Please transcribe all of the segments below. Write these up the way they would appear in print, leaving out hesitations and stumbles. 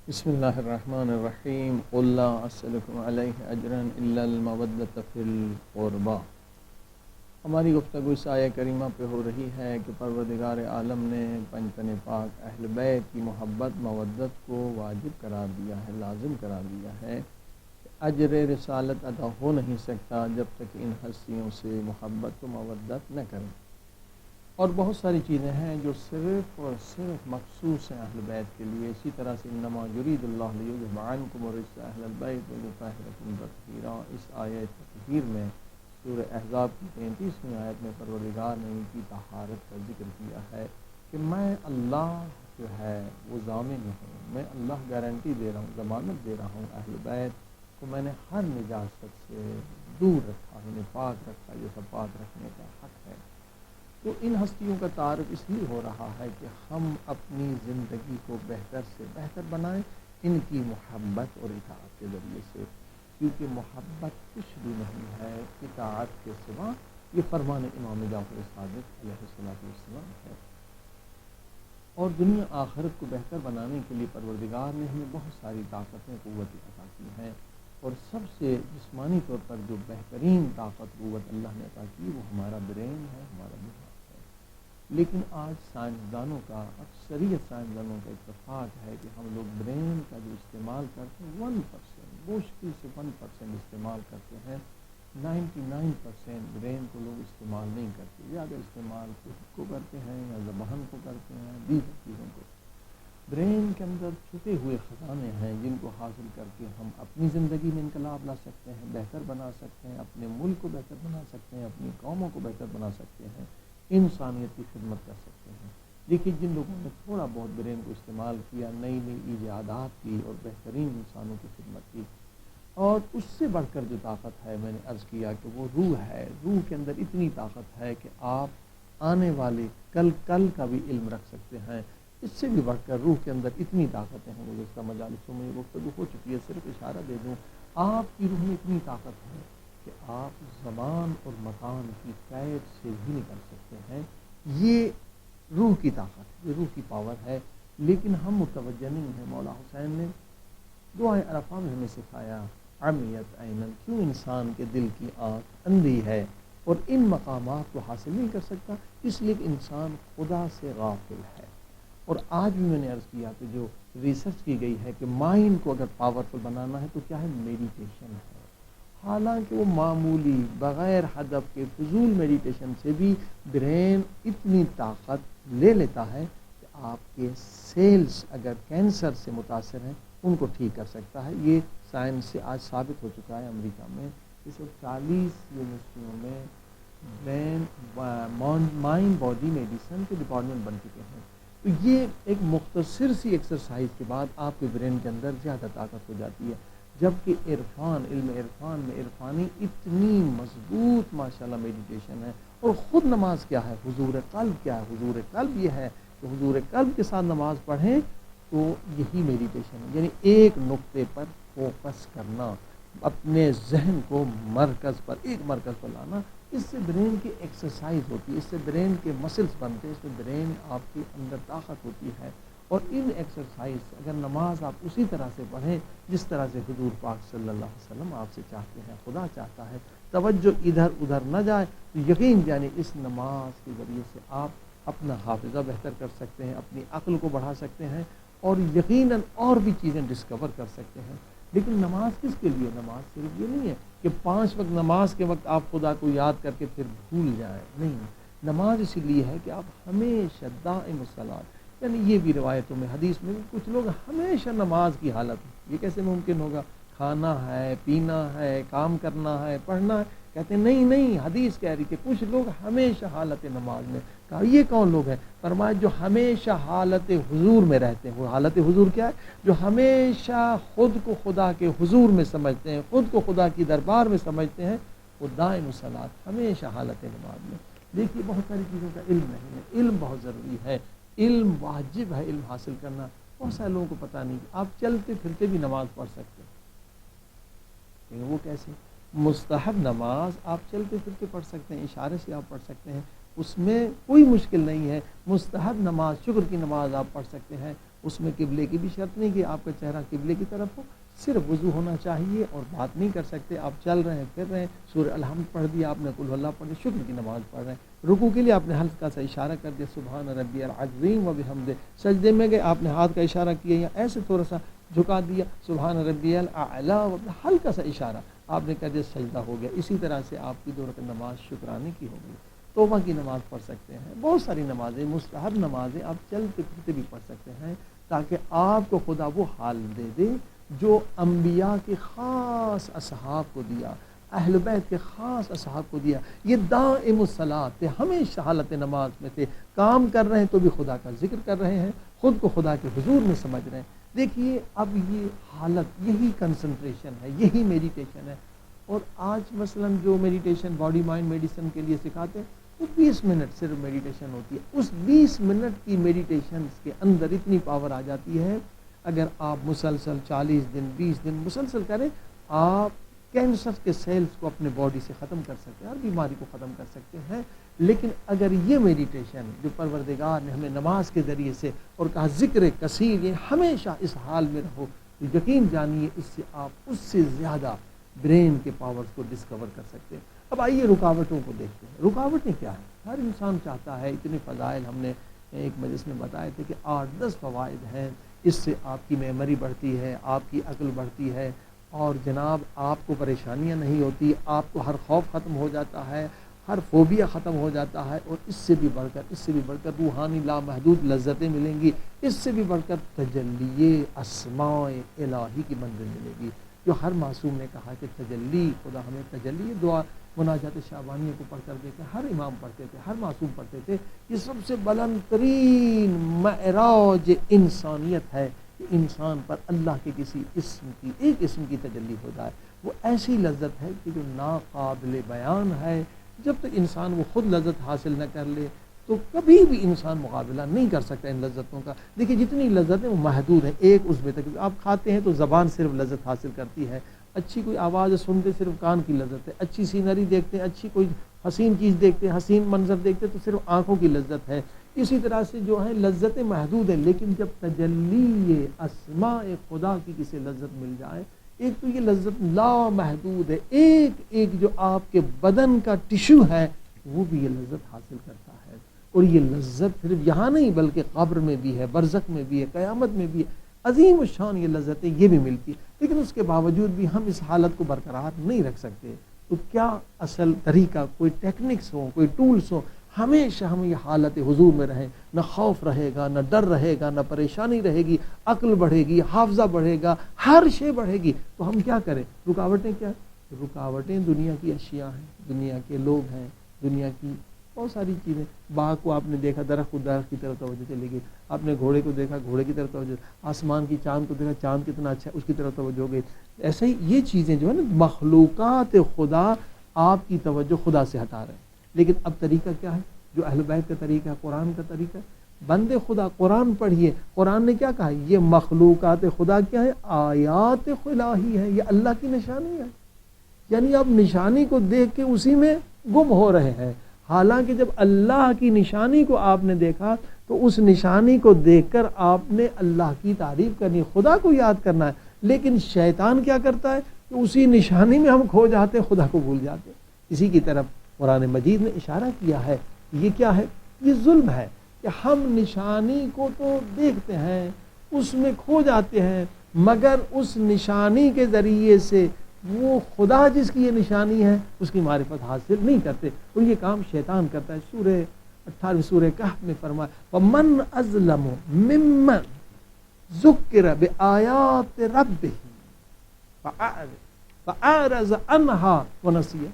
بسم اللہ الرحمن الرحیم قل لا اسألکم علیہ اجرا الا المودۃ فی القربى۔ ہماری گفتگو اس آیہ کریمہ پہ ہو رہی ہے کہ پروردگار عالم نے پنجتن پاک اہل بیت کی محبت مودت کو واجب قرار دیا ہے، لازم قرار دیا ہے۔ اجر رسالت ادا ہو نہیں سکتا جب تک ان ہستیوں سے محبت و مودت نہ کریں۔ اور بہت ساری چیزیں ہیں جو صرف اور صرف مخصوص ہیں اہل بیت کے لیے۔ اسی طرح سے انما یرید اللہ لیذھب عنکم الرجس اہل البیت ویطہرکم تطہیرا، اس آیہ تطہیر میں سورہ احزاب کی 33ویں آیت میں پروردگار نے ان کی طہارت کا ذکر کیا ہے کہ میں اللہ جو ہے وہ ضامن ہوں، میں اللہ گارنٹی دے رہا ہوں، ضمانت دے رہا ہوں اہل بیت کو میں نے ہر نجاست سے دور رکھا، انہیں پاک رکھا، یہ سب پاک رکھنے کا حق ہے۔ تو ان ہستیوں کا تعارف اس لیے ہو رہا ہے کہ ہم اپنی زندگی کو بہتر سے بہتر بنائیں ان کی محبت اور اطاعت کے ذریعے سے، کیونکہ محبت کچھ بھی نہیں ہے اطاعت کے سوا، یہ فرمان امام جعفر صادق علیہ السلام ہے۔ اور دنیا آخرت کو بہتر بنانے کے لیے پروردگار نے ہمیں بہت ساری طاقتیں، قوتیں عطا کی ہیں، اور سب سے جسمانی طور پر جو بہترین طاقت قوت اللہ نے عطا کی وہ ہمارا برین ہے، ہمارا دماغ ہے۔ لیکن آج سائنسدانوں کا، اکثریت سائنسدانوں کا اتفاق ہے کہ ہم لوگ برین کا جو استعمال کرتے ہیں 1%، مشکل سے 1% استعمال کرتے ہیں، 99% برین کو لوگ استعمال نہیں کرتے، زیادہ استعمال خود کو کرتے ہیں یا زبان کو کرتے ہیں، دیگر چیزوں کو۔ برین کے اندر چھپے ہوئے خزانے ہیں جن کو حاصل کر کے ہم اپنی زندگی میں انقلاب لا سکتے ہیں، بہتر بنا سکتے ہیں، اپنے ملک کو بہتر بنا سکتے ہیں، اپنی قوموں کو بہتر بنا سکتے ہیں، انسانیت کی خدمت کر سکتے ہیں۔ دیکھیے جن لوگوں نے تھوڑا بہت برین کو استعمال کیا، نئی نئی ایجادات کی اور بہترین انسانوں کی خدمت کی، اور اس سے بڑھ کر جو طاقت ہے، میں نے عرض کیا کہ وہ روح ہے۔ روح کے اندر اتنی طاقت ہے کہ آپ آنے والے کل کا بھی علم رکھ سکتے ہیں۔ اس سے بھی بڑھ کر روح کے اندر اتنی طاقتیں ہیں، گزشتہ مجالسوں میں یہ گفتگو ہو چکی ہے، صرف اشارہ دے دوں، آپ کی روح میں اتنی طاقت ہے کہ آپ زمان اور مکان کی قید سے بھی نکل سکتے ہیں۔ یہ روح کی طاقت، یہ روح کی پاور ہے، لیکن ہم متوجہ نہیں ہیں۔ مولا حسین نے دعائے عرفہ میں ہمیں سکھایا، عمیت عینن، کیوں انسان کے دل کی آنکھ اندھی ہے اور ان مقامات کو حاصل نہیں کر سکتا؟ اس لیے کہ انسان خدا سے غافل ہے۔ اور آج بھی میں نے عرض کیا کہ جو ریسرچ کی گئی ہے کہ مائنڈ کو اگر پاورفل بنانا ہے تو کیا ہے؟ میڈیٹیشن ہے۔ حالانکہ وہ معمولی بغیر ہدف کے فضول میڈیٹیشن سے بھی برین اتنی طاقت لے لیتا ہے کہ آپ کے سیلز اگر کینسر سے متاثر ہیں ان کو ٹھیک کر سکتا ہے۔ یہ سائنس سے آج ثابت ہو چکا ہے۔ امریکہ میں اس وقت 40 یونیورسٹیوں میں برین مائنڈ باڈی میڈیسن کے ڈپارٹمنٹ بن چکے ہیں۔ تو یہ ایک مختصر سی ایکسرسائز کے بعد آپ کے برین کے اندر زیادہ طاقت ہو جاتی ہے، جبکہ عرفان، علم عرفان میں عرفانی اتنی مضبوط ماشاءاللہ میڈیٹیشن ہے۔ اور خود نماز کیا ہے؟ حضور قلب کیا ہے؟ حضور قلب یہ ہے کہ حضور قلب کے ساتھ نماز پڑھیں تو یہی میڈیٹیشن ہے، یعنی ایک نقطے پر فوکس کرنا، اپنے ذہن کو مرکز پر، ایک مرکز پر لانا۔ اس سے برین کی ایکسرسائز ہوتی ہے، اس سے برین کے مسلز بنتے ہیں، اس سے برین آپ کے اندر طاقت ہوتی ہے۔ اور ان ایکسرسائز اگر نماز آپ اسی طرح سے پڑھیں جس طرح سے حضور پاک صلی اللہ علیہ وسلم آپ سے چاہتے ہیں، خدا چاہتا ہے، توجہ ادھر ادھر نہ جائے، تو یقین یعنی اس نماز کے ذریعے سے آپ اپنا حافظہ بہتر کر سکتے ہیں، اپنی عقل کو بڑھا سکتے ہیں، اور یقیناً اور بھی چیزیں ڈسکور کر سکتے ہیں۔ لیکن نماز کس کے لیے؟ نماز صرف یہ نہیں ہے کہ 5 وقت نماز کے وقت آپ خدا کو یاد کر کے پھر بھول جائیں، نہیں، نماز اسی لیے ہے کہ آپ ہمیشہ دائم الصلاۃ، یعنی یہ بھی روایتوں میں، حدیث میں کچھ لوگ ہمیشہ نماز کی حالت میں، یہ کیسے ممکن ہوگا؟ کھانا ہے، پینا ہے، کام کرنا ہے، پڑھنا ہے، کہتے ہیں نہیں نہیں، حدیث کہہ رہی کہ کچھ لوگ ہمیشہ حالت نماز میں۔ کہا یہ کون لوگ ہیں؟ فرمایا جو ہمیشہ حالت حضور میں رہتے ہیں۔ وہ حالت حضور کیا ہے؟ جو ہمیشہ خود کو خدا کے حضور میں سمجھتے ہیں، خود کو خدا کی دربار میں سمجھتے ہیں، وہ دائم الصلاۃ، ہمیشہ حالت نماز میں۔ دیکھیے بہت ساری چیزوں کا علم نہیں ہے، علم بہت ضروری ہے، علم واجب ہے، علم حاصل کرنا۔ بہت سارے لوگوں کو پتہ نہیں کہ آپ چلتے پھرتے بھی نماز پڑھ سکتے ہیں، لیکن وہ کیسے؟ مستحب نماز آپ چلتے پھرتے پڑھ سکتے ہیں، اشارے سے آپ پڑھ سکتے ہیں، اس میں کوئی مشکل نہیں ہے۔ مستحب نماز، شکر کی نماز آپ پڑھ سکتے ہیں، اس میں قبلے کی بھی شرط نہیں کہ آپ کا چہرہ قبلے کی طرف ہو، صرف وضو ہونا چاہیے اور بات نہیں کر سکتے. آپ چل رہے ہیں پھر رہے ہیں، سورہ الحمد پڑھ دیا آپ نے، قل اللہ پڑھ دیا، شکر کی نماز پڑھ رہے ہیں. رکوع کے لیے آپ نے ہلکا سا اشارہ کر دیا سبحان ربی العظیم و بحمدہ. سجدے میں گئے آپ نے ہاتھ کا اشارہ کیا یا ایسے تھوڑا سا جھکا دیا سبحان ربی الاعلی و ہلکا سا اشارہ آپ نے کر دیا، سجدہ ہو گیا. اسی طرح سے آپ کی 2 رکعت نماز شکرانے کی ہوگی. توبہ کی نماز پڑھ سکتے ہیں، بہت ساری نمازیں مستحب نمازیں آپ چلتے پھرتے بھی پڑھ سکتے ہیں، تاکہ آپ کو خدا وہ حال دے دے جو انبیاء کے خاص اصحاب کو دیا، اہل بیت کے خاص اصحاب کو دیا. یہ دائم الصلاۃ تھے، ہمیشہ حالت نماز میں تھے، کام کر رہے ہیں تو بھی خدا کا ذکر کر رہے ہیں، خود کو خدا کے حضور میں سمجھ رہے ہیں. دیکھیے اب یہ حالت، یہی کنسنٹریشن ہے، یہی میڈیٹیشن ہے. اور آج مثلا جو میڈیٹیشن باڈی مائنڈ میڈیسن کے لیے سکھاتے ہیں وہ 20 منٹ صرف میڈیٹیشن ہوتی ہے. اس 20 منٹ کی میڈیٹیشن کے اندر اتنی پاور آ جاتی ہے، اگر آپ مسلسل 40 دن 20 دن مسلسل کریں، آپ کینسر کے سیلز کو اپنے باڈی سے ختم کر سکتے ہیں، ہر بیماری کو ختم کر سکتے ہیں. لیکن اگر یہ میڈیٹیشن جو پروردگار نے ہمیں نماز کے ذریعے سے اور کہا ذکر کثیر، یہ ہمیشہ اس حال میں رہو، یقین جانیے اس سے آپ اس سے زیادہ برین کے پاورز کو ڈسکور کر سکتے ہیں. اب آئیے رکاوٹوں کو دیکھتے ہیں. رکاوٹیں کیا ہیں؟ ہر انسان چاہتا ہے، اتنے فضائل ہم نے ایک مجلس میں بتائے تھے کہ 8-10 فوائد ہیں. اس سے آپ کی میموری بڑھتی ہے، آپ کی عقل بڑھتی ہے، اور جناب آپ کو پریشانیاں نہیں ہوتی، آپ کو ہر خوف ختم ہو جاتا ہے، ہر فوبیا ختم ہو جاتا ہے. اور اس سے بھی بڑھ کر روحانی لامحدود لذتیں ملیں گی. اس سے بھی بڑھ کر تجلی اسماء الہی کی منزل ملے گی، جو ہر معصوم نے کہا کہ تجلی، خدا ہمیں تجلی. دعا مناجات شعبانیہ کو پڑھ کر دیکھیں، ہر امام پڑھتے تھے، ہر معصوم پڑھتے تھے. یہ سب سے بلند ترین معراج انسانیت ہے کہ انسان پر اللہ کے کسی اسم کی، ایک اسم کی تجلی ہو جائے. وہ ایسی لذت ہے کہ جو ناقابل بیان ہے. جب تک انسان وہ خود لذت حاصل نہ کر لے تو کبھی بھی انسان مقابلہ نہیں کر سکتا ان لذتوں کا. دیکھیے جتنی لذتیں وہ محدود ہیں، ایک اس میں تک. آپ کھاتے ہیں تو زبان صرف لذت حاصل کرتی ہے، اچھی کوئی آواز سنتے صرف کان کی لذت ہے، اچھی سینری دیکھتے ہیں، اچھی کوئی حسین چیز دیکھتے ہیں، حسین منظر دیکھتے ہیں تو صرف آنکھوں کی لذت ہے. اسی طرح سے جو ہے لذتیں محدود ہیں. لیکن جب تجلی اسماء خدا کی کسی لذت مل جائے، ایک تو یہ لذت لامحدود ہے، ایک ایک جو آپ کے بدن کا ٹشو ہے وہ بھی یہ لذت حاصل کرتا ہے. اور یہ لذت صرف یہاں نہیں بلکہ قبر میں بھی ہے، برزخ میں بھی ہے، قیامت میں بھی ہے. عظیم الشان یہ لذتیں یہ بھی ملتی ہیں. لیکن اس کے باوجود بھی ہم اس حالت کو برقرار نہیں رکھ سکتے. تو کیا اصل طریقہ، کوئی ٹیکنکس ہو، کوئی ٹولز ہو، ہمیشہ ہم یہ حالت حضور میں رہیں. نہ خوف رہے گا، نہ ڈر رہے گا، نہ پریشانی رہے گی، عقل بڑھے گی، حافظہ بڑھے گا، ہر شے بڑھے گی. تو ہم کیا کریں؟ رکاوٹیں کیا؟ رکاوٹیں دنیا کی اشیاء ہیں، دنیا کے لوگ ہیں، دنیا کی بہت ساری چیزیں. باغ کو آپ نے دیکھا، درخت کی طرف توجہ چلے گی. آپ نے گھوڑے کو دیکھا، گھوڑے کی طرف توجہ. آسمان کی چاند کو دیکھا، چاند کتنا اچھا ہے، اس کی طرف توجہ ہو گئی. ایسے ہی یہ چیزیں جو ہے نا، مخلوقات خدا آپ کی توجہ خدا سے ہٹا رہے ہیں. لیکن اب طریقہ کیا ہے؟ جو اہل بیت کا طریقہ ہے، قرآن کا طریقہ. بندے خدا قرآن پڑھیے. قرآن نے کیا کہا؟ یہ مخلوقات خدا کیا ہے؟ آیات الہی ہے، یہ اللہ کی نشانی ہے. یعنی آپ نشانی کو دیکھ کے اسی میں گم ہو رہے ہیں. حالانکہ جب اللہ کی نشانی کو آپ نے دیکھا تو اس نشانی کو دیکھ کر آپ نے اللہ کی تعریف کرنی، خدا کو یاد کرنا ہے. لیکن شیطان کیا کرتا ہے کہ اسی نشانی میں ہم کھو جاتے ہیں، خدا کو بھول جاتے ہیں. اسی کی طرف قرآن مجید نے اشارہ کیا ہے. یہ کیا ہے؟ یہ ظلم ہے کہ ہم نشانی کو تو دیکھتے ہیں، اس میں کھو جاتے ہیں، مگر اس نشانی کے ذریعے سے وہ خدا جس کی یہ نشانی ہے اس کی معرفت حاصل نہیں کرتے. اور یہ کام شیطان کرتا ہے. سورہ 18 سورہ کہف میں فرمایا وَمَنْ أَظْلَمُ مِمَّنْ ذُكِّرَ بِآيَاتِ رَبِّهِ فَأَعْرَضَ عَنْهَا وَنَسِيَ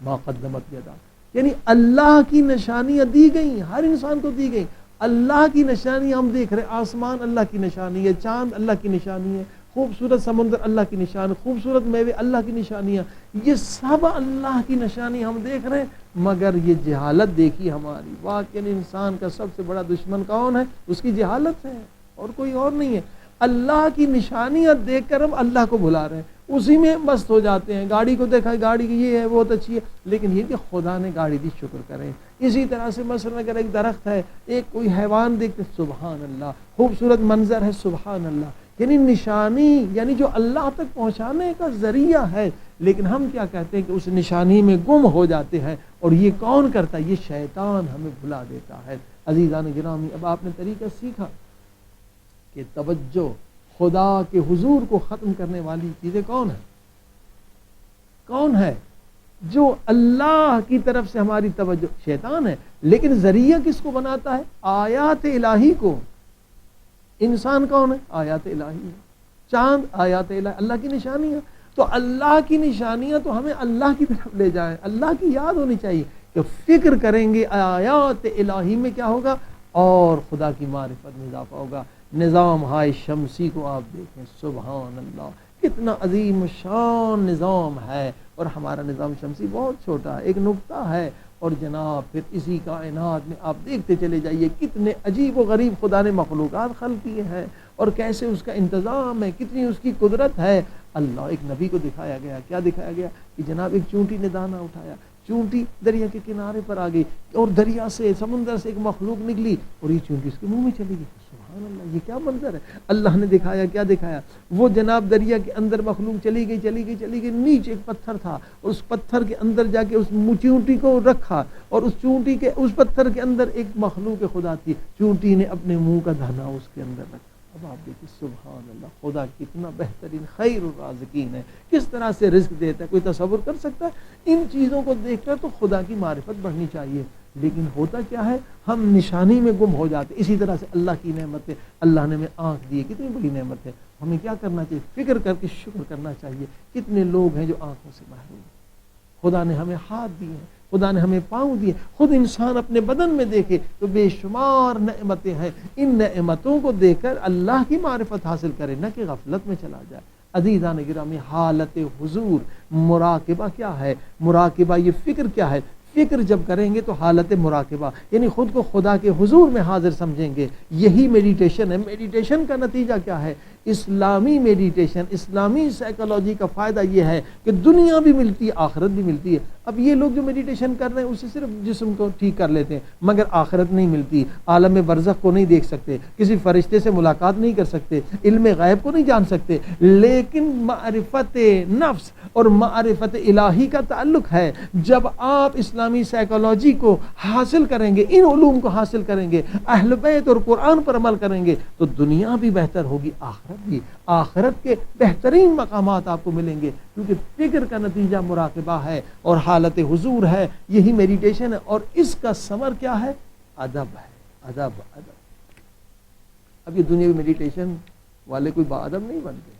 مَا قَدَّمَتْ يَدَاهُ. یعنی اللہ کی نشانیاں دی گئیں، ہر انسان کو دی گئیں. اللہ کی نشانی ہم دیکھ رہے، آسمان اللہ کی نشانی ہے، چاند اللہ کی نشانی ہے، خوبصورت سمندر اللہ کی نشانی، خوبصورت میوے اللہ کی نشانیاں، یہ سب اللہ کی نشانی ہم دیکھ رہے ہیں. مگر یہ جہالت دیکھی ہماری. واقعی انسان کا سب سے بڑا دشمن کون ہے؟ اس کی جہالت ہے اور کوئی اور نہیں ہے. اللہ کی نشانیاں دیکھ کر ہم اللہ کو بھلا رہے ہیں، اسی میں مست ہو جاتے ہیں. گاڑی کو دیکھا، گاڑی کی یہ ہے بہت اچھی ہے، لیکن یہ کہ خدا نے گاڑی دی شکر کریں، اسی طرح سے مثلا اگر ایک درخت ہے، ایک کوئی حیوان دیکھتے سبحان اللہ، خوبصورت منظر ہے سبحان اللہ، یعنی نشانی، یعنی جو اللہ تک پہنچانے کا ذریعہ ہے، لیکن ہم کیا کہتے ہیں کہ اس نشانی میں گم ہو جاتے ہیں، اور یہ کون کرتا ہے؟ یہ شیطان ہمیں بھلا دیتا ہے۔ عزیزان گرامی، اب آپ نے طریقہ سیکھا کہ توجہ خدا کے حضور کو ختم کرنے والی چیزیں کون ہیں؟ کون ہے؟ جو اللہ کی طرف سے ہماری توجہ، شیطان ہے، لیکن ذریعہ کس کو بناتا ہے؟ آیات الہی کو۔ انسان کون ہے؟ آیات الہی ہے۔ چاند آیات الہی، اللہ کی نشانیاں۔ تو اللہ کی نشانیاں تو ہمیں اللہ کی طرف لے جائیں، اللہ کی یاد ہونی چاہیے کہ فکر کریں گے آیات الہی میں کیا ہوگا، اور خدا کی معرفت میں اضافہ ہوگا۔ نظام ہائے شمسی کو آپ دیکھیں، سبحان اللہ، کتنا عظیم شان نظام ہے، اور ہمارا نظام شمسی بہت چھوٹا ہے، ایک نقطہ ہے، اور جناب پھر اسی کائنات میں آپ دیکھتے چلے جائیے کتنے عجیب و غریب خدا نے مخلوقات خلق کیے ہیں، اور کیسے اس کا انتظام ہے، کتنی اس کی قدرت ہے۔ اللہ ایک نبی کو دکھایا گیا، کیا دکھایا گیا کہ جناب ایک چونٹی نے دانہ اٹھایا، چونٹی دریا کے کنارے پر آ گئی، اور دریا سے، سمندر سے ایک مخلوق نکلی، اور یہ چونٹی اس کے منہ میں چلی گئی۔ سبحان اللہ، یہ کیا منظر ہے! اللہ نے دکھایا، کیا دکھایا؟ وہ جناب دریا کے اندر مخلوق چلی گئی، نیچے ایک پتھر تھا، اور اس پتھر کے اندر جا کے اس چونٹی کو رکھا، اور اس چونٹی کے اس پتھر کے اندر ایک مخلوق خدا تھی، چونٹی نے اپنے منہ کا دانا اس کے اندر رکھا۔ اب آپ دیکھیں سبحان اللہ، خدا کتنا بہترین خیر الرازقین ہے، کس طرح سے رزق دیتا ہے، کوئی تصور کر سکتا ہے؟ ان چیزوں کو دیکھ کر تو خدا کی معرفت بڑھنی چاہیے، لیکن ہوتا کیا ہے، ہم نشانی میں گم ہو جاتے۔ اسی طرح سے اللہ کی نعمت ہے، اللہ نے ہمیں آنکھ دی ہے، کتنی بڑی نعمت ہے، ہمیں کیا کرنا چاہیے؟ فکر کر کے شکر کرنا چاہیے۔ کتنے لوگ ہیں جو آنکھوں سے محروم ہیں، خدا نے ہمیں ہاتھ دیے ہیں، خدا نے ہمیں پاؤں دیے، خود انسان اپنے بدن میں دیکھے تو بے شمار نعمتیں ہیں، ان نعمتوں کو دیکھ کر اللہ کی معرفت حاصل کرے، نہ کہ غفلت میں چلا جائے۔ عزیزان گرامی، حالت حضور، مراقبہ کیا ہے؟ مراقبہ یہ فکر کیا ہے؟ فکر جب کریں گے تو حالت مراقبہ، یعنی خود کو خدا کے حضور میں حاضر سمجھیں گے، یہی میڈیٹیشن ہے۔ میڈیٹیشن کا نتیجہ کیا ہے؟ اسلامی میڈیٹیشن، اسلامی سائیکالوجی کا فائدہ یہ ہے کہ دنیا بھی ملتی ہے، آخرت بھی ملتی ہے۔ اب یہ لوگ جو میڈیٹیشن کر رہے ہیں اسے صرف جسم کو ٹھیک کر لیتے ہیں، مگر آخرت نہیں ملتی، عالم برزخ کو نہیں دیکھ سکتے، کسی فرشتے سے ملاقات نہیں کر سکتے، علم غیب کو نہیں جان سکتے، لیکن معرفت نفس اور معرفت الہی کا تعلق ہے۔ جب آپ اسلامی سائیکالوجی کو حاصل کریں گے، ان علوم کو حاصل کریں گے، اہل بیت اور قرآن پر عمل کریں گے، تو دنیا بھی بہتر ہوگی، آخرت بھی، آخرت کے بہترین مقامات آپ کو ملیں گے، کیونکہ فکر کا نتیجہ مراقبہ ہے اور حالت حضور ہے، یہی میڈیٹیشن ہے، اور اس کا ثمر کیا ہے؟ ادب ہے، ادب۔ اب یہ دنیا میڈیٹیشن والے کوئی باادب نہیں بنتے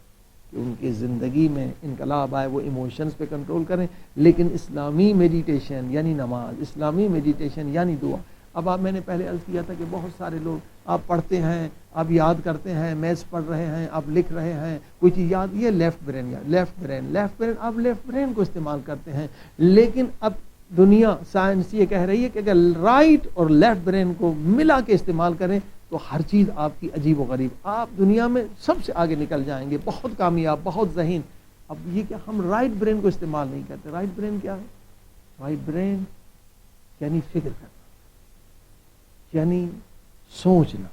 کہ ان کی زندگی میں انقلاب آئے، وہ ایموشنز پہ کنٹرول کریں، لیکن اسلامی میڈیٹیشن یعنی نماز، اسلامی میڈیٹیشن یعنی دعا۔ اب میں نے پہلے عرض کیا تھا کہ بہت سارے لوگ آپ پڑھتے ہیں، آپ یاد کرتے ہیں، میتھس پڑھ رہے ہیں، آپ لکھ رہے ہیں، کوئی چیز یاد، یہ لیفٹ برین، آپ لیفٹ برین کو استعمال کرتے ہیں، لیکن اب دنیا سائنس یہ کہہ رہی ہے کہ اگر رائٹ اور لیفٹ برین کو ملا کے استعمال کریں تو ہر چیز آپ کی عجیب و غریب، آپ دنیا میں سب سے آگے نکل جائیں گے، بہت کامیاب، بہت ذہین۔ اب یہ کہ ہم رائٹ برین کو استعمال نہیں کرتے۔ رائٹ برین کیا ہے؟ رائٹ برین یعنی فکر کرنا، یعنی سوچنا،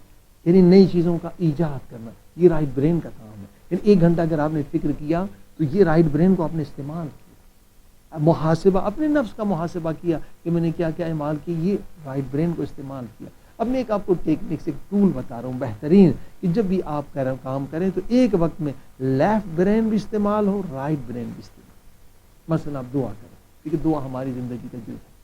یعنی نئی چیزوں کا ایجاد کرنا، یہ رائٹ برین کا کام ہے۔ یعنی 1 گھنٹہ اگر آپ نے فکر کیا تو یہ رائٹ برین کو آپ نے استعمال کیا، محاسبہ، اپنے نفس کا محاسبہ کیا کہ میں نے کیا کیا اعمال کی، یہ رائٹ برین کو استعمال کیا۔ اب میں ایک آپ کو ٹیکنکس، ایک ٹول بتا رہا ہوں بہترین، کہ جب بھی آپ کام کریں تو ایک وقت میں لیفٹ برین بھی استعمال ہو، رائٹ برین بھی استعمال۔ مثلا آپ دعا کریں، کیونکہ دعا ہماری زندگی کا جز ہے۔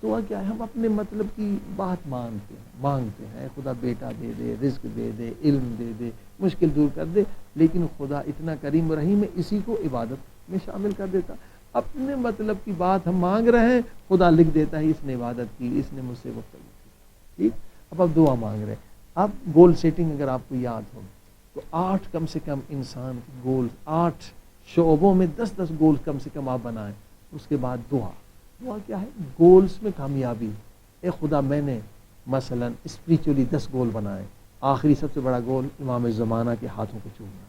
دعا کیا ہے؟ ہم اپنے مطلب کی بات مانگتے ہیں، خدا بیٹا دے دے، رزق دے دے، علم دے دے، مشکل دور کر دے، لیکن خدا اتنا کریم و رحیم ہے، اسی کو عبادت میں شامل کر دیتا۔ اپنے مطلب کی بات ہم مانگ رہے ہیں، خدا لکھ دیتا ہے اس نے عبادت کی، اس نے مجھ سے گفتگو کی، ٹھیک۔ اب آپ دعا مانگ رہے ہیں، اب گول سیٹنگ اگر آپ کو یاد ہو تو 8 کم سے کم انسان کے گول، 8 شعبوں میں 10 گول کم سے کم آپ بنائیں۔ اس کے بعد دعا کیا ہے؟ گولز میں کامیابی۔ اے خدا، میں نے مثلا اسپریچولی 10 گول بنائے، آخری سب سے بڑا گول امام زمانہ کے ہاتھوں کو چومنا،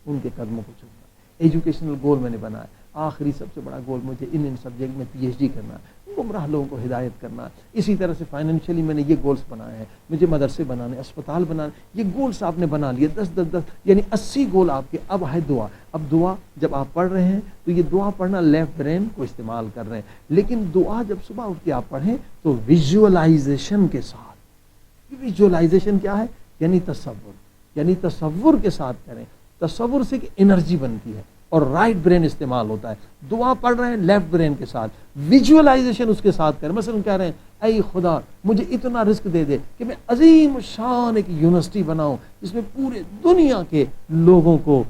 ان کے قدموں کو چومنا، ایجوکیشنل گول میں نے بنایا، آخری سب سے بڑا گول مجھے ان سبجیکٹ میں پی ایچ ڈی کرنا ہے، گمراہ لوگوں کو ہدایت کرنا ہے۔ اسی طرح سے فائنینشلی میں نے یہ گولز بنائے ہیں، مجھے مدرسے بنانے، اسپتال بنانے، یہ گولز آپ نے بنا لیے 10 یعنی 80 گول آپ کے۔ اب ہے دعا، اب دعا جب آپ پڑھ رہے ہیں تو یہ دعا پڑھنا لیفٹ برین کو استعمال کر رہے ہیں، لیکن دعا جب صبح اٹھ کے آپ پڑھیں تو ویژولائزیشن کے ساتھ۔ ویژولائزیشن کیا ہے؟ یعنی تصور، یعنی تصور کے ساتھ کریں، تصور سے کہ انرجی بنتی ہے اور رائٹ برین استعمال ہوتا ہے۔ دعا پڑھ رہے ہیں لیفٹ برین کے ساتھ، ویژولائزیشن اس کے ساتھ کریں۔ مثلا کہہ رہے ہیں اے خدا مجھے اتنا رزق دے دے کہ میں عظیم شان ایک یونیورسٹی بناؤں جس میں پورے دنیا کے لوگوں کو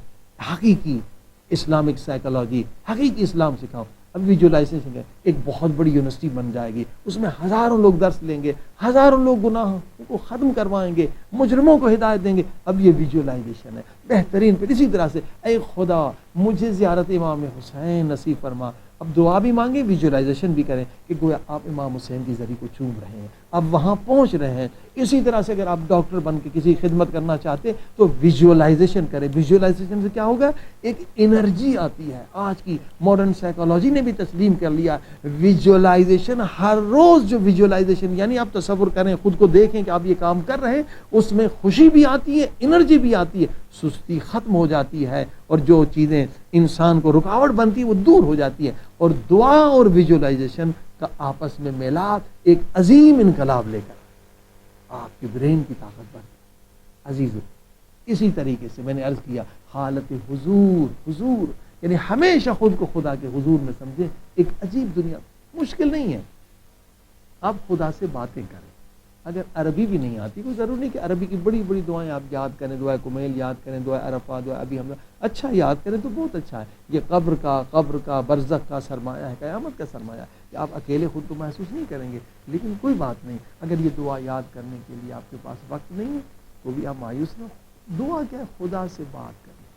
حقیقی اسلامک سائیکالوجی، حقیقی اسلام سکھاؤں۔ اب ویژولائزیشن ہے، ایک بہت بڑی یونیورسٹی بن جائے گی، اس میں ہزاروں لوگ درس لیں گے، ہزاروں لوگ گناہوں کو ختم کروائیں گے، مجرموں کو ہدایت دیں گے۔ اب یہ ویژولائزیشن ہے بہترین پہ۔ اسی طرح سے اے خدا مجھے زیارت امام حسین نصیب فرما۔ اب دعا بھی مانگیں، ویژولائزیشن بھی کریں کہ گویا آپ امام حسین کی ذریعے کو چوم رہے ہیں، اب وہاں پہنچ رہے ہیں۔ اسی طرح سے اگر آپ ڈاکٹر بن کے کسی خدمت کرنا چاہتے تو ویژولائزیشن کریں۔ ویژولائزیشن سے کیا ہوگا؟ ایک انرجی آتی ہے۔ آج کی ماڈرن سائیکالوجی نے بھی تسلیم کر لیا ویژولائزیشن، ہر روز جو ویژولائزیشن یعنی آپ تصور کریں، خود کو دیکھیں کہ آپ یہ کام کر رہے ہیں، اس میں خوشی بھی آتی ہے، انرجی بھی آتی ہے، سستی ختم ہو جاتی ہے، اور جو چیزیں انسان کو رکاوٹ بنتی ہے وہ دور ہو جاتی ہے۔ اور دعا اور ویژولائزیشن کا آپس میں میلاد ایک عظیم انقلاب لے کر آپ کے برین کی طاقت بڑھتی۔ عزیزو اسی طریقے سے میں نے عرض کیا حالت حضور یعنی ہمیشہ خود کو خدا کے حضور میں سمجھیں۔ ایک عجیب دنیا، مشکل نہیں ہے، آپ خدا سے باتیں کریں۔ اگر عربی بھی نہیں آتی، کوئی ضرور نہیں کہ عربی کی بڑی بڑی دعائیں آپ یاد کریں، دعائے کمیل یاد کریں، دعائے عرفات، دعائے ابھی حمزہ، اچھا یاد کریں تو بہت اچھا ہے۔ یہ قبر کا برزخ کا سرمایہ ہے، قیامت کا سرمایہ ہے کہ آپ اکیلے خود کو محسوس نہیں کریں گے۔ لیکن کوئی بات نہیں، اگر یہ دعا یاد کرنے کے لیے آپ کے پاس وقت نہیں ہے تو بھی آپ مایوس نہ ہو۔ دعا کیا ہے؟ خدا سے بات کرنا،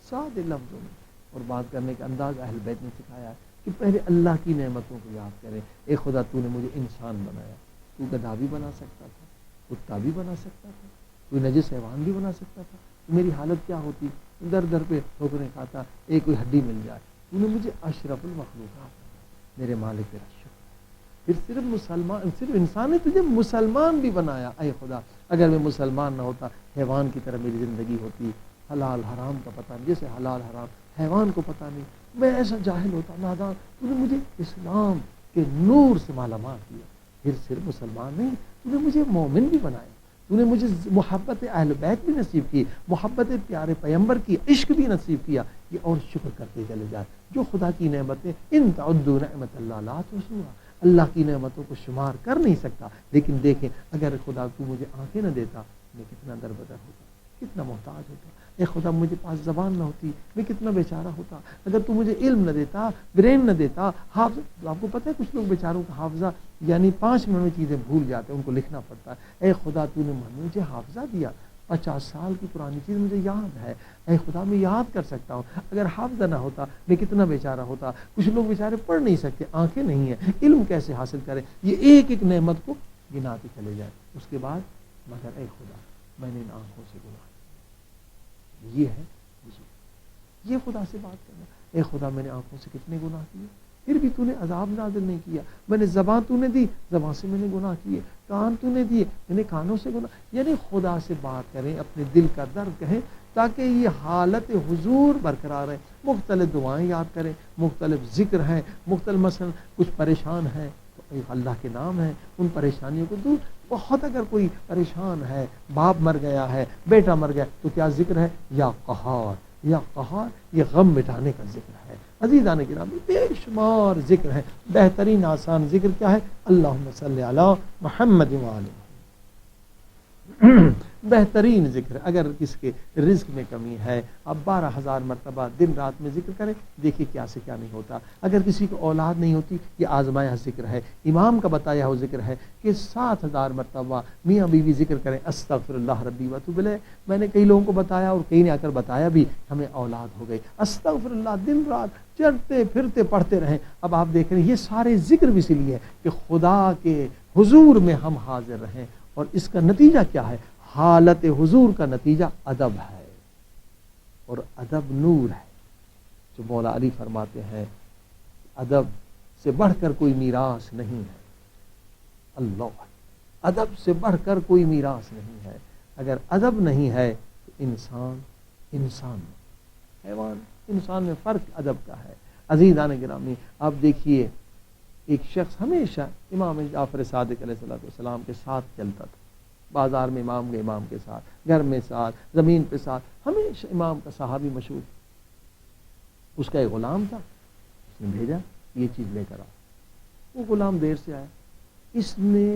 سادے لفظوں میں۔ اور بات کرنے کا انداز اہل بیت نے سکھایا ہے کہ پہلے اللہ کی نعمتوں کو یاد کریں۔ اے خدا تو نے مجھے انسان بنایا، تو گدھا بھی بنا سکتا تھا، کتا بھی بنا سکتا تھا، کوئی نجس حیوان بھی بنا سکتا تھا، تو میری حالت کیا ہوتی؟ در در پہ ٹھوکریں کھاتا، ایک کوئی ہڈی مل جائے۔ تو نے مجھے اشرف المخلوقات بنایا، میرے مالک تیرا شکر۔ پھر صرف انسان نے تجھے مسلمان بھی بنایا۔ اے خدا اگر میں مسلمان نہ ہوتا، حیوان کی طرح میری زندگی ہوتی، حلال حرام کا پتہ نہیں، جیسے حلال حرام حیوان کو پتہ نہیں، میں ایسا جاہل ہوتا، نادان۔ تو نے مجھے اسلام کے نور سے مالا مال کیا۔ پھر صرف مسلمان نہیں، تو نے مجھے مومن بھی بنایا، تو نے مجھے محبت اہل بیت بھی نصیب کی، محبت پیارے پیغمبر کی، عشق بھی نصیب کیا۔ یہ اور شکر کرتے چلے جائے جو خدا کی نعمتیں، ان تعدوا نعمت اللہ لا تحصوها، اللہ کی نعمتوں کو شمار کر نہیں سکتا۔ لیکن دیکھیں اگر خدا تو مجھے آنکھیں نہ دیتا میں کتنا دربدر ہوتا، کتنا محتاج ہوتا۔ اے خدا مجھے پاس زبان نہ ہوتی میں کتنا بیچارہ ہوتا۔ اگر تو مجھے علم نہ دیتا، برین نہ دیتا، حافظ، آپ کو پتہ ہے کچھ لوگ بیچاروں کا حافظہ یعنی 5 منٹ میں چیزیں بھول جاتے ہیں، ان کو لکھنا پڑتا ہے۔ اے خدا تو نے مجھے حافظہ دیا، 50 سال کی پرانی چیز مجھے یاد ہے۔ اے خدا میں یاد کر سکتا ہوں، اگر حافظہ نہ ہوتا میں کتنا بیچارہ ہوتا۔ کچھ لوگ بیچارے پڑھ نہیں سکتے، آنکھیں نہیں ہیں، علم کیسے حاصل کریں؟ یہ ایک ایک نعمت کو گناتے چلے جائیں۔ اس کے بعد مگر اے خدا میں نے ان آنکھوں سے گناہ، یہ ہے حضور، یہ خدا سے بات کرنا۔ اے خدا میں نے آنکھوں سے کتنے گناہ کیے، پھر بھی تو نے عذاب نازل نہیں کیا۔ میں نے زبان تو نے دی، زبان سے میں نے گناہ کیے، کان تو نے دیے، میں نے کانوں سے گناہ۔ یعنی خدا سے بات کریں، اپنے دل کا درد کہیں تاکہ یہ حالت حضور برقرار رہے۔ مختلف دعائیں یاد کریں، مختلف ذکر ہیں، مختلف مثلا کچھ پریشان ہیں تو اللہ کے نام ہیں، ان پریشانیوں کو دور۔ بہت اگر کوئی پریشان ہے، باپ مر گیا ہے، بیٹا مر گیا، تو کیا ذکر ہے؟ یا قہار، یا قہار، یہ غم مٹانے کا ذکر ہے۔ عزیزان کرام بے شمار ذکر ہے، بہترین آسان ذکر کیا ہے؟ اللہم صلی علی محمد وآلہ۔ بہترین ذکر اگر کس کے رزق میں کمی ہے، اب 12,000 مرتبہ دن رات میں ذکر کریں، دیکھیں کیا سے کیا نہیں ہوتا۔ اگر کسی کو اولاد نہیں ہوتی، یہ آزمایا ذکر ہے، امام کا بتایا ہوا ذکر ہے کہ 7,000 مرتبہ میاں بیوی ذکر کریں، استغفر اللہ ربی واتوب الیہ۔ میں نے کئی لوگوں کو بتایا اور کئی نے آ کر بتایا بھی ہمیں اولاد ہو گئی، استغفر اللہ دن رات چلتے پھرتے پڑھتے رہیں۔ اب آپ دیکھ رہے ہیں یہ سارے ذکر بھی اس لیے کہ خدا کے حضور میں ہم حاضر رہیں، اور اس کا نتیجہ کیا ہے؟ حالت حضور کا نتیجہ ادب ہے، اور ادب نور ہے۔ تو مولا علی فرماتے ہیں ادب سے بڑھ کر کوئی میراث نہیں ہے. اللہ، ادب سے بڑھ کر کوئی میراث نہیں ہے. اگر ادب نہیں ہے تو انسان حیوان انسان میں فرق ادب کا ہے. عزیزان گرامی، آپ دیکھیے ایک شخص ہمیشہ امام جعفر صادق علیہ السلام کے ساتھ چلتا تھا. بازار میں امام کے امام کے ساتھ، گھر میں ساتھ، زمین پہ ساتھ، ہمیشہ امام کا صحابی مشہور. اس کا ایک غلام تھا، اس نے بھیجا یہ چیز لے کر آؤ. وہ غلام دیر سے آیا، اس نے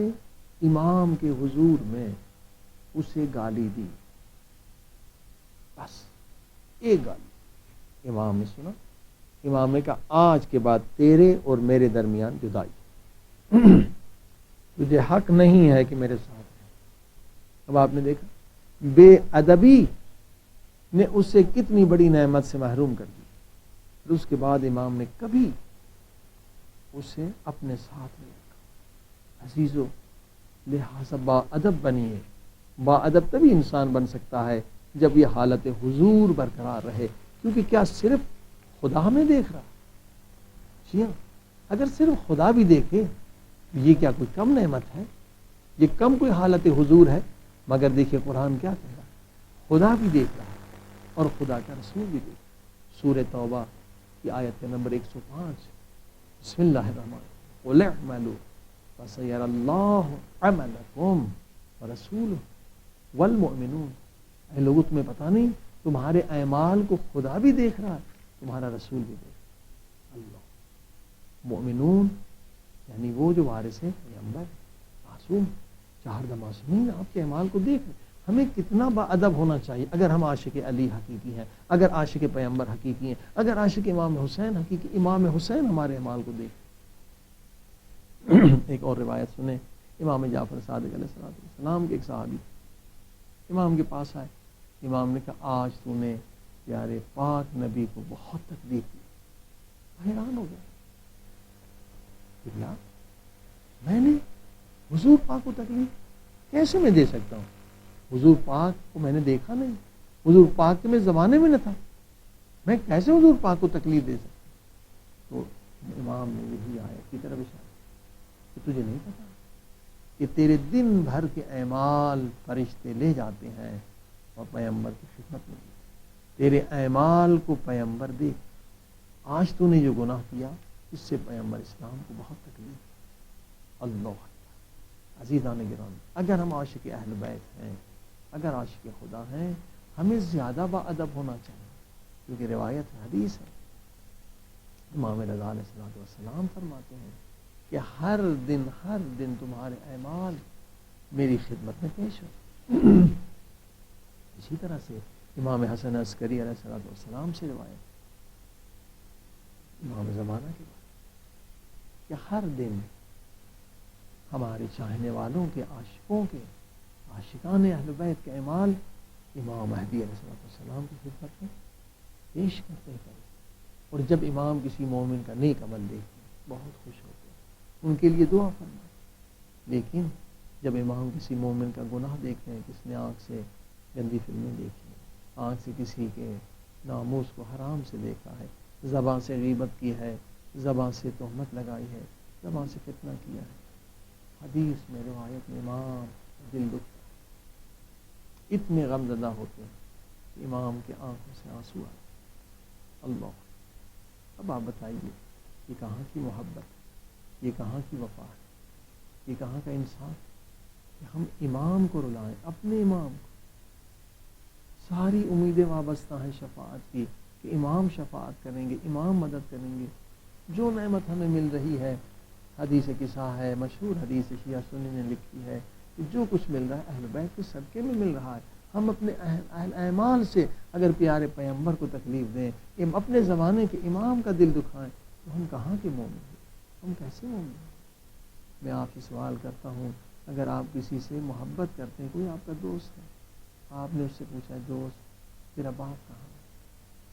امام کے حضور میں اسے گالی دی. بس ایک گالی. امام نے سنا، امام نے کہا آج کے بعد تیرے اور میرے درمیان جدائی. تجھے حق نہیں ہے کہ میرے ساتھ ہے. اب آپ نے دیکھا بے ادبی نے اسے کتنی بڑی نعمت سے محروم کر دی. پھر اس کے بعد امام نے کبھی اسے اپنے ساتھ نہیں رکھا. عزیزو، لہذا با ادب بنیے. با ادب تبھی انسان بن سکتا ہے جب یہ حالت حضور برقرار رہے. کیونکہ کیا صرف خدا ہمیں دیکھ رہا؟ جی ہاں، اگر صرف خدا بھی دیکھے یہ کیا کوئی کم نعمت ہے؟ یہ کم کوئی حالت حضور ہے؟ مگر دیکھیے قرآن کیا کہہ رہا ہے، خدا بھی دیکھ رہا ہے اور خدا کا رسول بھی دیکھ رہا ہے. سورہ توبہ کی آیت نمبر 105. بسم اللہ الرحمن الرحیم. قل اعملوا فسيرى الله عملكم ورسوله والمؤمنون. اے لوگوں، تمہیں پتہ نہیں تمہارے اعمال کو خدا بھی دیکھ رہا ہے، تمہارا رسول بھی دیکھ رہا ہے. اللہ، مؤمنون یعنی وہ جو وارث ہیں پیغمبر معصوم، چہار دم معصومین آپ کے اعمال کو دیکھ رہے. ہمیں کتنا با ادب ہونا چاہیے اگر ہم عاشق علی حقیقی ہیں، اگر عاشق پیغمبر حقیقی ہیں، اگر عاشق امام حسین حقیقی. امام حسین ہمارے اعمال کو دیکھ. ایک اور روایت سنیں. امام جعفر صادق علیہ السلام کے ایک صحابی امام کے پاس آئے. امام نے کہا آج تو نے پیارے پاک نبی کو بہت تکلیف دی. حیران ہو گیا، میں نے حضور پاک کو تکلیف کیسے میں دے سکتا ہوں؟ حضور پاک کو میں نے دیکھا نہیں، حضور پاک کے میں زمانے میں نہ تھا، میں کیسے حضور پاک کو تکلیف دے سکتا؟ تو امام نے یہی آیت کی طرف اشارہ کہ تجھے نہیں پتا کہ تیرے دن بھر کے اعمال فرشتے لے جاتے ہیں اور پیغمبر کی خدمت میں تیرے اعمال کو پیغمبر دیکھ. آج تو نے جو گناہ کیا اس سے پیغمبر اسلام کو بہت تکلیف. اللہ عزیزان گرامی، اگر ہم عاشق اہل بیت ہیں، اگر عاشق خدا ہیں، ہمیں زیادہ با ادب ہونا چاہیے. کیونکہ روایت حدیث ہے، امام رضا علیہ السلام فرماتے ہیں کہ ہر دن تمہارے اعمال میری خدمت میں پیش ہو. اسی طرح سے امام حسن عسکری علیہ السلام سے روایت، امام زمانہ کے بعد، کہ ہر دن ہمارے چاہنے والوں کے، عاشقوں کے، عاشقان اہل بیت کے اعمال امام مہدی علیہ السلام کی خدمت میں پیش کرتے ہیں. اور جب امام کسی مومن کا نیک عمل دیکھتے ہیں بہت خوش ہوتے ہیں، ان کے لیے دعا فرمائیں. لیکن جب امام کسی مومن کا گناہ دیکھتے ہیں، کس نے آنکھ سے گندی فلمیں دیکھی ہیں، آنکھ سے کسی کے ناموس کو حرام سے دیکھا ہے، زبان سے غیبت کی ہے، زبان سے تہمت لگائی ہے، زبان سے فتنہ کیا ہے، حدیث میں روایت میں امام دل دکھتا ہے، اتنے غمزدہ ہوتے ہیں کہ امام کے آنکھوں سے آنسو آئے. اللہ، اب آپ بتائیے یہ کہاں کی محبت، یہ کہاں کی وفا ہے، یہ کہاں کا انصاف کہ ہم امام کو رلائیں، اپنے امام کو. ساری امیدیں وابستہ ہیں شفاعت کی کہ امام شفاعت کریں گے، امام مدد کریں گے. جو نعمت ہمیں مل رہی ہے، حدیث قصہ ہے، مشہور حدیث شیعہ سنی نے لکھی ہے کہ جو کچھ مل رہا ہے اہل بیت کے صدقے میں مل رہا ہے. ہم اپنے اہل اعمال سے اگر پیارے پیغمبر کو تکلیف دیں، اپنے زمانے کے امام کا دل دکھائیں، تو ہم کہاں کے مومن ہیں؟ ہم کیسے مومن ہیں؟ میں آپ سے سوال کرتا ہوں، اگر آپ کسی سے محبت کرتے ہیں، کوئی آپ کا دوست ہے، آپ نے اس سے پوچھا دوست تیرا باپ کہاں ہے؟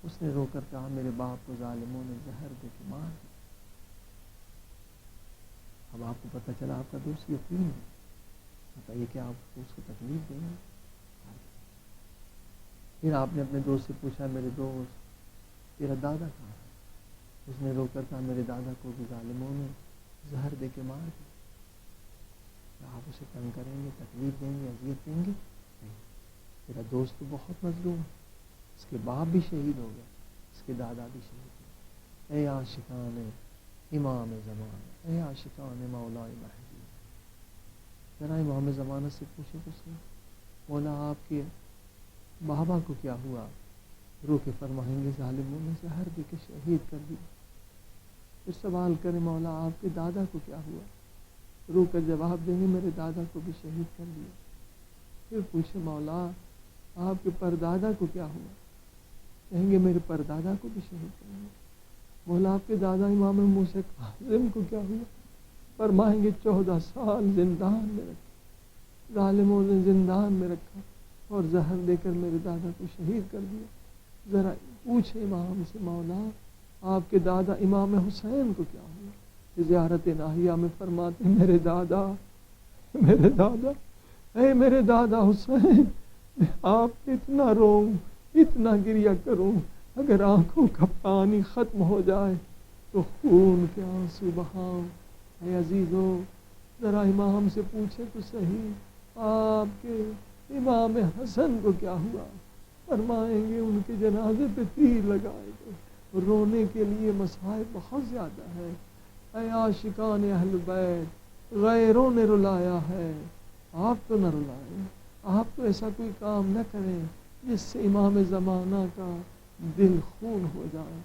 اس نے رو کر کہا میرے باپ کو ظالموں نے زہر دے کے مار دیا. اب آپ کو پتہ چلا آپ کا دوست یتیم ہے، بتائیے کہ آپ کو اس کو تکلیف دیں گے؟ پھر آپ نے اپنے دوست سے پوچھا میرے دوست تیرا دادا کہاں ہے؟ اس نے رو کر کہا میرے دادا کو بھی ظالموں نے زہر دے کے مار دیا۔ کیا آپ اسے تنگ کریں گے، تکلیف دیں گے، اذیت دیں گے؟ نہیں، تیرا دوست تو بہت مظلوم ہے، اس کے باپ بھی شہید ہو گئے، اس کے دادا بھی شہید ہو گئے۔ اے عاشقان امام زمان، اے عاشقان مولا مہدی، ذرا امام زمانہ سے پوچھے تو صحیح، مولا آپ کے بابا کو کیا ہوا؟ رو کے فرمائیں گے ظالموں نے زہر دے کے شہید کر دیا۔ پھر سوال کرے مولا آپ کے دادا کو کیا ہوا؟ رو کر جواب دیں گے میرے دادا کو بھی شہید کر دیا۔ پھر پوچھے مولا آپ کے پردادا کو کیا ہوا؟ کہیں گے میرے پردادا کو بھی شہید کر دیا۔ مولا آپ کے دادا امام موسیٰ کاظم کو کیا ہوا؟ فرمائیں گے 14 سال زندان میں رکھا، ظالموں نے زندان میں رکھا اور زہر دے کر میرے دادا کو شہید کر دیا۔ ذرا پوچھے امام سے مولا آپ کے دادا امام حسین کو کیا ہوا؟ زیارت ناہیہ میں فرماتے میرے دادا اے میرے دادا حسین، میں آپ پہ اتنا روؤں، اتنا گریہ کروں، اگر آنکھوں کا پانی ختم ہو جائے تو خون کے آنسو بہاؤں۔ اے عزیزو ذرا امام سے پوچھے تو صحیح آپ کے امام حسن کو کیا ہوا؟ فرمائیں گے ان کے جنازے پہ تیر لگائے گئے۔ رونے کے لیے مصائب بہت زیادہ ہے۔ اے عاشقان اہل بیت، غیروں نے رلایا ہے، آپ تو نہ رلائیں، آپ تو ایسا کوئی کام نہ کریں جس سے امام زمانہ کا دل خون ہو جائے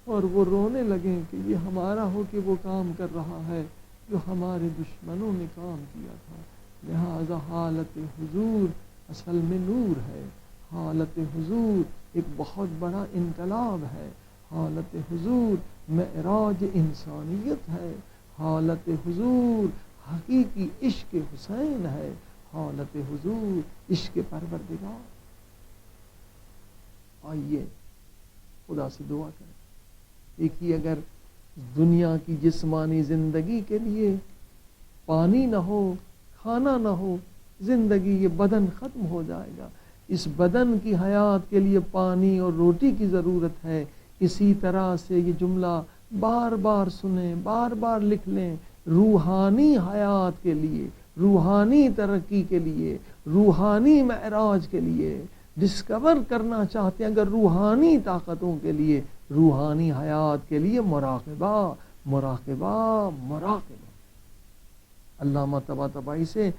اور وہ رونے لگیں کہ یہ ہمارا ہو کہ وہ کام کر رہا ہے جو ہمارے دشمنوں نے کام کیا تھا۔ لہذا حالت حضور اصل میں نور ہے، حالت حضور ایک بہت بڑا انقلاب ہے، حالت حضور معراج انسانیت ہے، حالت حضور حقیقی عشق حسین ہے، حالت حضور عشق پروردگار۔ آئیے خدا سے دعا کریں۔ دیکھیے اگر دنیا کی جسمانی زندگی کے لیے پانی نہ ہو، کھانا نہ ہو، زندگی یہ بدن ختم ہو جائے گا۔ اس بدن کی حیات کے لیے پانی اور روٹی کی ضرورت ہے۔ اسی طرح سے یہ جملہ بار بار سنیں، بار بار لکھ لیں، روحانی حیات کے لیے، روحانی ترقی کے لیے، روحانی معراج کے لیے ڈسکور کرنا چاہتے ہیں، اگر روحانی طاقتوں کے لیے، روحانی حیات کے لیے مراقبہ مراقبہ مراقبہ۔ علامہ طباطبائی سے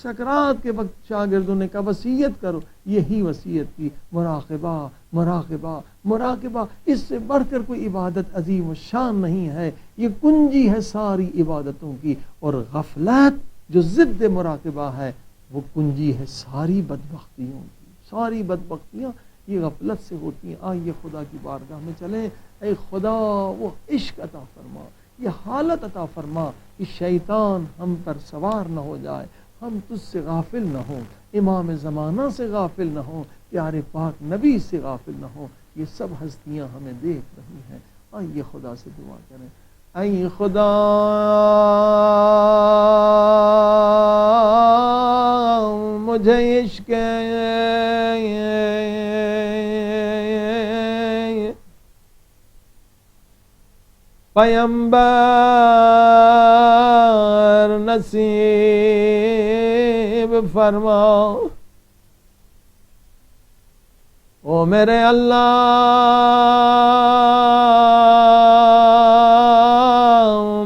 سکرات کے وقت شاگردوں نے کہا وصیت کرو، یہی وصیت کی، مراقبہ مراقبہ مراقبہ۔ اس سے بڑھ کر کوئی عبادت عظیم و شان نہیں ہے، یہ کنجی ہے ساری عبادتوں کی، اور غفلت جو ضد مراقبہ ہے وہ کنجی ہے ساری بدبختیوں کی۔ ساری بدبختیاں یہ غفلت سے ہوتی ہیں۔ آئیے خدا کی بارگاہ میں چلیں، اے خدا وہ عشق عطا فرما، یہ حالت عطا فرما کہ شیطان ہم پر سوار نہ ہو جائے، ہم تجھ سے غافل نہ ہوں، امام زمانہ سے غافل نہ ہوں، پیارے پاک نبی سے غافل نہ ہوں۔ یہ سب ہستیاں ہمیں دیکھ رہی ہیں۔ آئیے خدا سے دعا کریں، اے خدا مجھے عشق پیمبر نصیب فرما۔ او میرے اللہ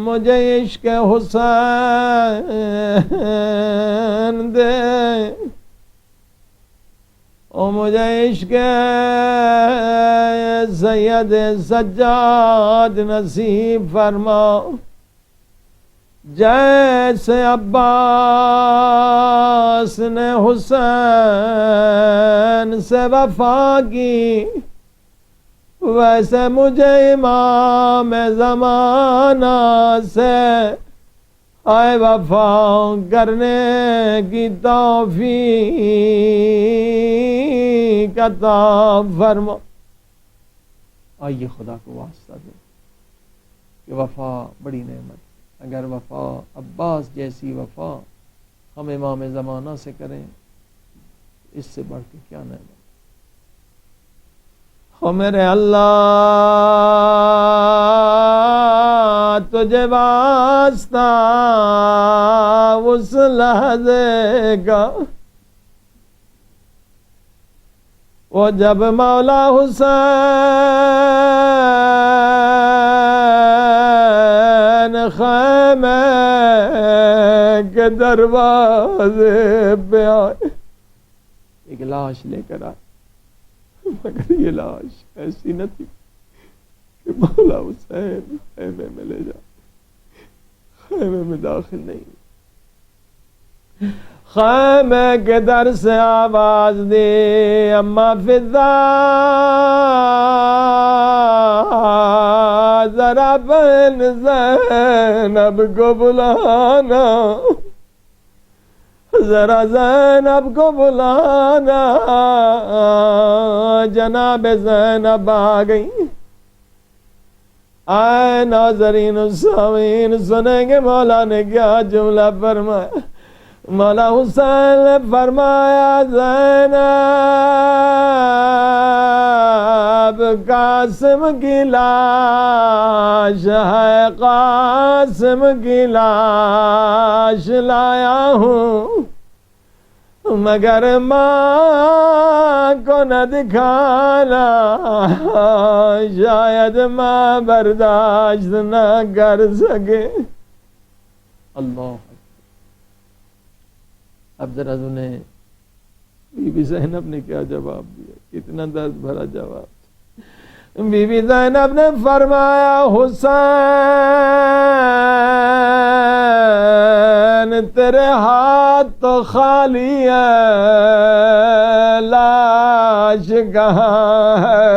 مجھے عشق حسین دے، او مجھے عشق سید سجاد نصیب فرما۔ جیسے عباس نے حسین سے وفا کی، ویسے مجھے امام زمانہ سے آئے وفا کرنے کی توفیق عطا فرما۔ آئیے خدا کو واسطہ دیں کہ وفا بڑی نعمت، اگر وفا عباس جیسی وفا ہم امام زمانہ سے کریں اس سے بڑھ کے کیا نعمت۔ او میرے اللہ تجھے واسطہ اس لحظے کا وہ جب مولا حسین خیمے کے دروازے پہ آئے، ایک لاش لے کر آئے، مگر یہ لاش ایسی نہ تھی کہ مولا حسین خیمے میں لے جائے، خیمے میں داخل نہیں، خیمے کے در سے آواز دی، اما فضا ذرا بہن زینب کو بلانا، ذرا زینب کو بلانا، جناب زینب آ گئی۔ آئے ناظرین السامعین، سنیں گے مولا نے کیا جملہ فرمایا۔ مولا حسین نے فرمایا زینب قاسم کی لاش ہے، قاسم کی لاش لایا ہوں، مگر ماں کو نہ دکھانا، شاید ماں برداشت نہ کر سکے۔ اللہ، اب ذرا سنیں بی بی زینب نے کیا جواب دیا، کتنا درد بھرا جواب۔ بی بی زینب نے فرمایا حسین تیرے ہاتھ تو خالی ہے، لاش کہاں ہے؟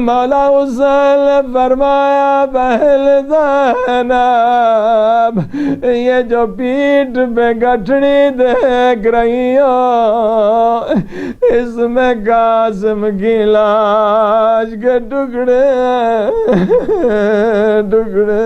مولا حسین نے فرمایا بہن زینب، یہ جو پیٹھ پہ گٹھڑی دیکھ رہی ہو، اس میں قاسم کی لاش کے ٹکڑے ٹکڑے۔